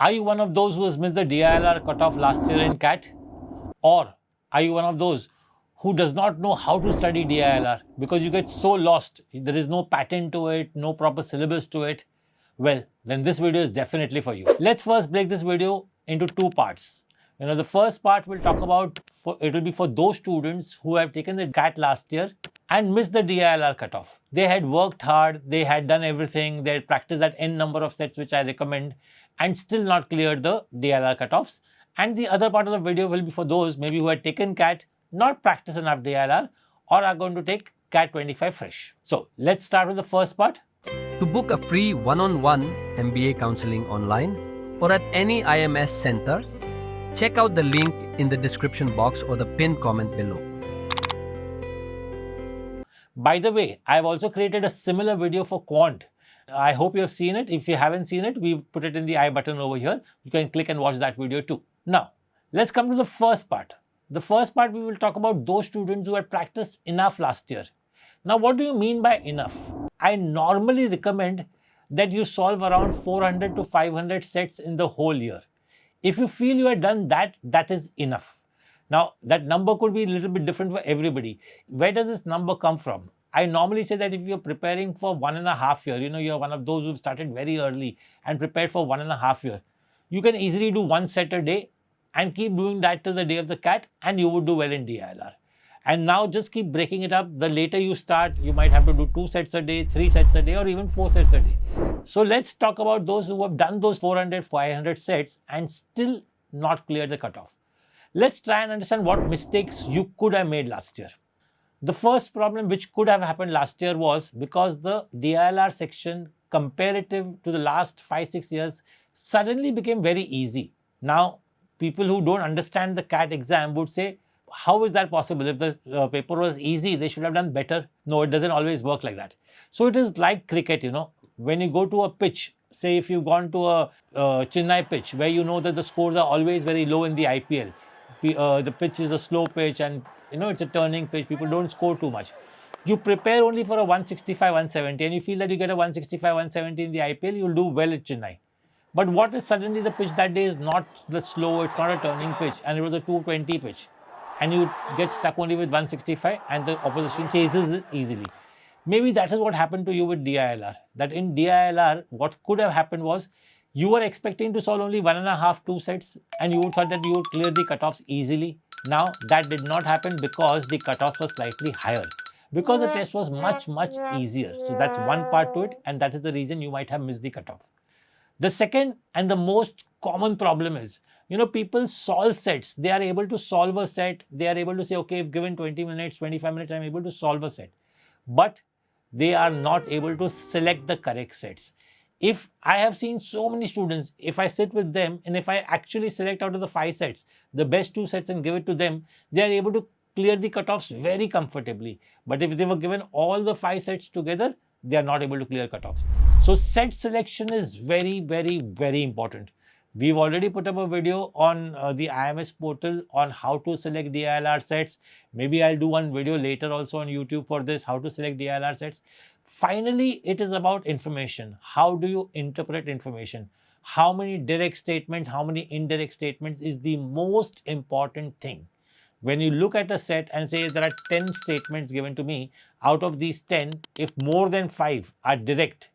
Are you one of those who has missed the DILR cutoff last year in CAT? Or are you one of those who does not know how to study DILR because you get so lost, there is no pattern to it, no proper syllabus to it? Well, then this video is definitely for you. Let's first break this video into two parts. The first part we'll talk about, it will be for those students who have taken the CAT last year and missed the DILR cutoff. They had worked hard, they had done everything, they had practiced that n number of sets which I recommend and still not cleared the DILR cutoffs. And the other part of the video will be for those maybe who had taken CAT, not practiced enough DILR, or are going to take CAT 25 fresh. So let's start with the first part. To book a free one-on-one MBA counseling online or at any IMS center, check out the link in the description box or the pinned comment below. By the way, I've also created a similar video for Quant. I hope you have seen it. If you haven't seen it, we've put it in the I button over here. You can click and watch that video too. Now, let's come to the first part. The first part, we will talk about those students who had practiced enough last year. Now, what do you mean by enough? I normally recommend that you solve around 400 to 500 sets in the whole year. If you feel you have done that, that is enough. Now, that number could be a little bit different for everybody. Where does this number come from? I normally say that if you're preparing for 1.5 years, you're one of those who've started very early and prepared for 1.5 years, you can easily do one set a day and keep doing that till the day of the CAT and you would do well in DILR. And now just keep breaking it up. The later you start, you might have to do 2 sets a day, 3 sets a day, or even 4 sets a day. So let's talk about those who have done those 400, 500 sets and still not cleared the cutoff. Let's try and understand what mistakes you could have made last year. The first problem which could have happened last year was because the DILR section comparative to the last 5-6 years suddenly became very easy. Now, people who don't understand the CAT exam would say, how is that possible? If the paper was easy, they should have done better. No, it doesn't always work like that. So it is like cricket, when you go to a pitch, say if you've gone to a Chennai pitch where you know that the scores are always very low in the IPL. The pitch is a slow pitch and it's a turning pitch. People don't score too much. You prepare only for a 165, 170 and you feel that you get a 165, 170 in the IPL, you'll do well at Chennai. But what is suddenly the pitch that day is not the slow, it's not a turning pitch and it was a 220 pitch. And you get stuck only with 165 and the opposition chases it easily. Maybe that is what happened to you with DILR. That in DILR, what could have happened was you were expecting to solve only 1.5, 2 sets and you thought that you would clear the cutoffs easily. Now that did not happen because the cutoffs were slightly higher. Because the test was much, much easier. So that's one part to it and that is the reason you might have missed the cutoff. The second and the most common problem is, people solve sets. They are able to solve a set. They are able to say, okay, if given 20 minutes, 25 minutes, I'm able to solve a set. But they are not able to select the correct sets. If I have seen so many students, if I sit with them and if I actually select out of the 5 sets, the best 2 sets and give it to them, they are able to clear the cutoffs very comfortably. But if they were given all the 5 sets together, they are not able to clear cutoffs. So set selection is very, very, very important. We've already put up a video on the IMS portal on how to select DILR sets. Maybe I'll do one video later also on YouTube for this, how to select DILR sets. Finally, it is about information. How do you interpret information? How many direct statements, how many indirect statements is the most important thing. When you look at a set and say there are 10 statements given to me, out of these 10, if more than 5 are direct,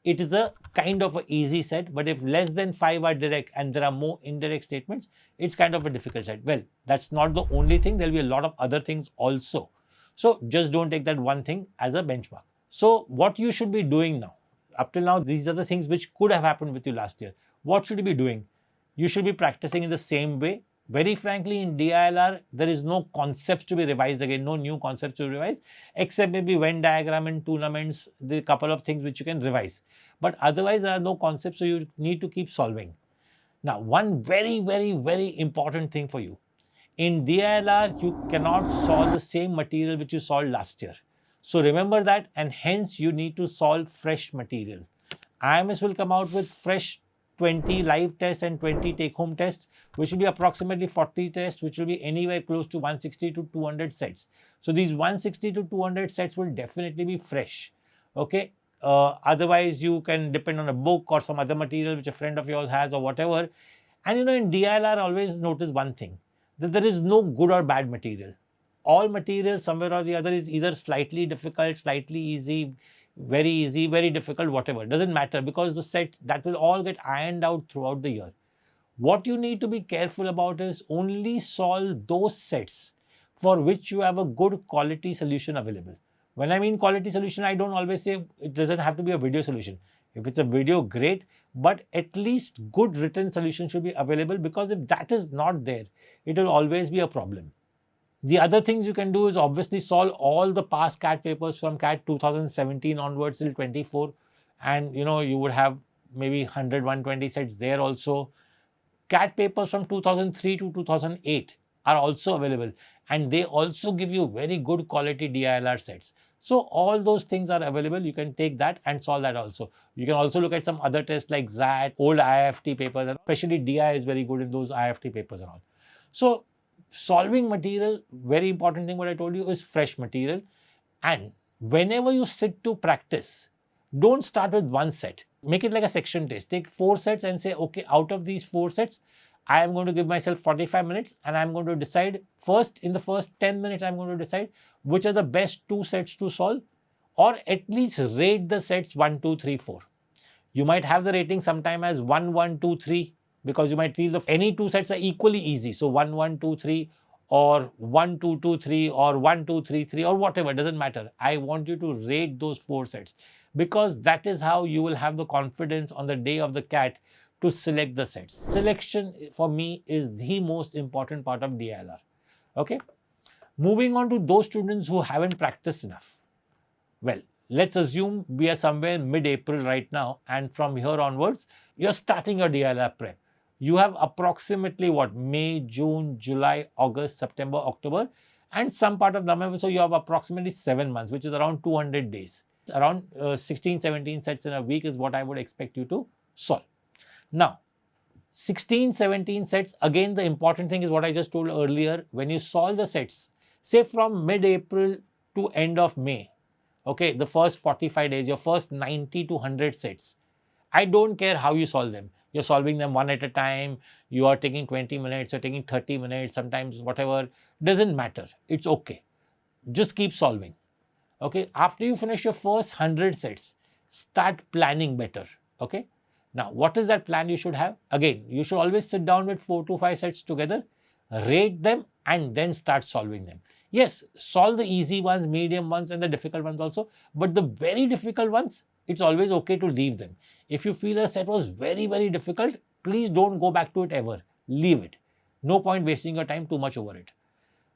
it is a kind of an easy set, but if less than 5 are direct and there are more indirect statements, it's kind of a difficult set. Well, that's not the only thing. There'll be a lot of other things also. So just don't take that one thing as a benchmark. So what you should be doing now, up till now, these are the things which could have happened with you last year. What should you be doing? You should be practicing in the same way. Very frankly, in DILR, there is no concepts to be revised again, no new concepts to revise, except maybe Venn diagram and tournaments, the couple of things which you can revise. But otherwise, there are no concepts, so you need to keep solving. Now, one very, very, very important thing for you. In DILR, you cannot solve the same material which you solved last year. So remember that, and hence you need to solve fresh material. IMS will come out with fresh 20 live tests and 20 take-home tests, which will be approximately 40 tests, which will be anywhere close to 160 to 200 sets. So these 160 to 200 sets will definitely be fresh. Okay. Otherwise, you can depend on a book or some other material which a friend of yours has or whatever. And in DILR, always notice one thing, that there is no good or bad material. All material somewhere or the other is either slightly difficult, slightly easy, very difficult, whatever. Doesn't matter, because the set that will all get ironed out throughout the year. What you need to be careful about is only solve those sets for which you have a good quality solution available. When I mean quality solution, I don't always say it doesn't have to be a video solution. If it's a video, great, but at least good written solution should be available, because if that is not there, it will always be a problem. The other things you can do is obviously solve all the past CAT papers from CAT 2017 onwards till 24, and you would have maybe 100, 120 sets there also. CAT papers from 2003 to 2008 are also available, and they also give you very good quality DILR sets. So all those things are available. You can take that and solve that also. You can also look at some other tests like XAT, old IFT papers, and especially DI is very good in those IFT papers and all. So solving material, very important thing what I told you is fresh material. And whenever you sit to practice, don't start with one set. Make it like a section test. Take 4 sets and say, okay, out of these 4 sets, I am going to give myself 45 minutes and I'm going to decide in the first 10 minutes, I'm going to decide which are the best 2 sets to solve, or at least rate the sets 1, 2, 3, 4. You might have the rating sometime as 1, 1, 2, 3, because you might feel any 2 sets are equally easy. So 1, 1, 2, 3, or 1, 2, 2, 3, or 1, 2, 3, 3, or whatever, doesn't matter. I want you to rate those 4 sets, because that is how you will have the confidence on the day of the CAT to select the sets. Selection for me is the most important part of DILR. Okay. Moving on to those students who haven't practiced enough. Well, let's assume we are somewhere mid-April right now, and from here onwards, you're starting your DILR prep. You have approximately May, June, July, August, September, October, and some part of November. So you have approximately 7 months, which is around 200 days. Around 16, 17 sets in a week is what I would expect you to solve. Now, 16, 17 sets, again, the important thing is what I just told earlier. When you solve the sets, say from mid-April to end of May, okay, the first 45 days, your first 90 to 100 sets, I don't care how you solve them. You're solving them one at a time, you are taking 20 minutes, you're taking 30 minutes, sometimes whatever, doesn't matter. It's okay. Just keep solving. Okay, after you finish your first 100 sets, start planning better. Okay, now what is that plan you should have? Again, you should always sit down with 4 to 5 sets together, rate them, and then start solving them. Yes, solve the easy ones, medium ones, and the difficult ones also, but the very difficult ones, it's always okay to leave them. If you feel a set was very difficult, please don't go back to it ever. Leave it. No point wasting your time too much over it.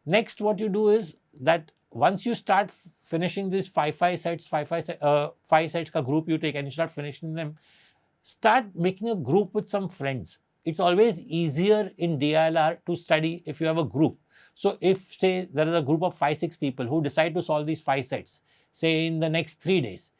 Next, what you do is that once you start finishing these 5 sets ka group you take and you start finishing them, start making a group with some friends. It's always easier in DILR to study if you have a group. So if, say, there is a group of 5, 6 people who decide to solve these 5 sets, say in the next 3 days,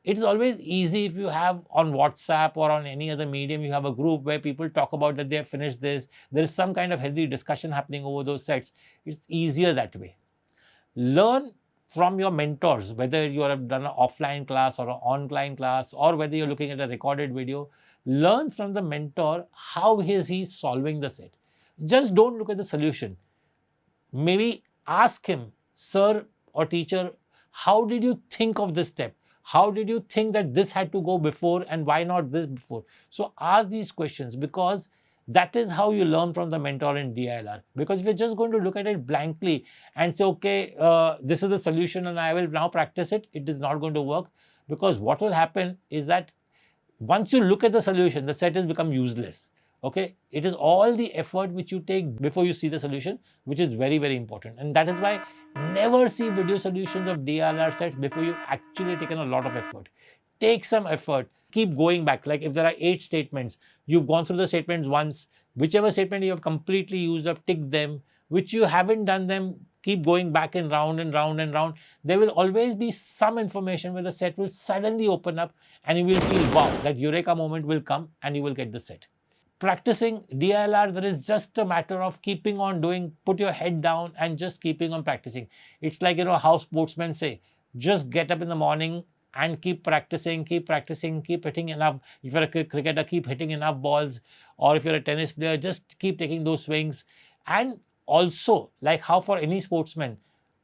it's always easy if you have on WhatsApp or on any other medium, you have a group where people talk about that they have finished this. There is some kind of healthy discussion happening over those sets. It's easier that way. Learn from your mentors, whether you have done an offline class or an online class, or whether you're looking at a recorded video. Learn from the mentor how is he solving the set. Just don't look at the solution. Maybe ask him, sir or teacher, how did you think of this step? How did you think that this had to go before, and why not this before? So ask these questions, because that is how you learn from the mentor in DILR. Because if you're just going to look at it blankly and say, okay, this is the solution and I will now practice it, it is not going to work. Because what will happen is that once you look at the solution, the set has become useless. Okay, it is all the effort which you take before you see the solution, which is very important. And that is why never see video solutions of DILR sets before you've actually taken a lot of effort. Take some effort, keep going back. Like if there are 8 statements, you've gone through the statements once, whichever statement you have completely used up, tick them. Which you haven't done them, keep going back and round and round and round. There will always be some information where the set will suddenly open up and you will feel, wow, that eureka moment will come and you will get the set. Practicing DILR, there is just a matter of keeping on doing, put your head down and just keeping on practicing. It's like, how sportsmen say, just get up in the morning, and keep practicing, keep hitting enough. If you're a cricketer, keep hitting enough balls, or if you're a tennis player, just keep taking those swings. And also, like how for any sportsman,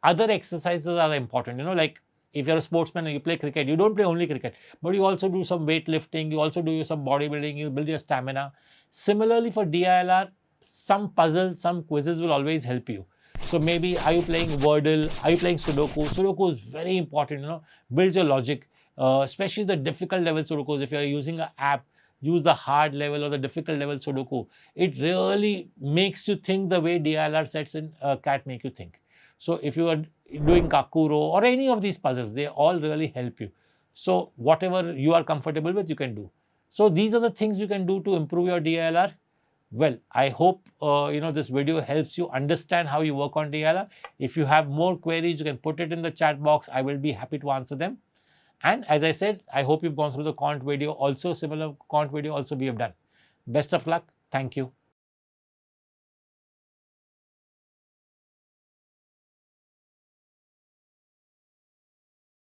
other exercises are important. Like if you're a sportsman and you play cricket, you don't play only cricket, but you also do some weightlifting, you also do some bodybuilding, you build your stamina. Similarly for DILR, some puzzles, some quizzes will always help you. So maybe, are you playing Wordle? Are you playing Sudoku? Sudoku is very important, builds your logic, especially the difficult level Sudokus. If you're using an app, use the hard level or the difficult level Sudoku. It really makes you think the way DILR sets in CAT make you think. So if you are doing Kakuro or any of these puzzles, they all really help you. So whatever you are comfortable with, you can do. So these are the things you can do to improve your DILR. Well, I hope this video helps you understand how you work on DILR. If you have more queries, you can put it in the chat box. I will be happy to answer them. And as I said, I hope you've gone through the quant video also, similar quant video also we have done. Best of luck. Thank you.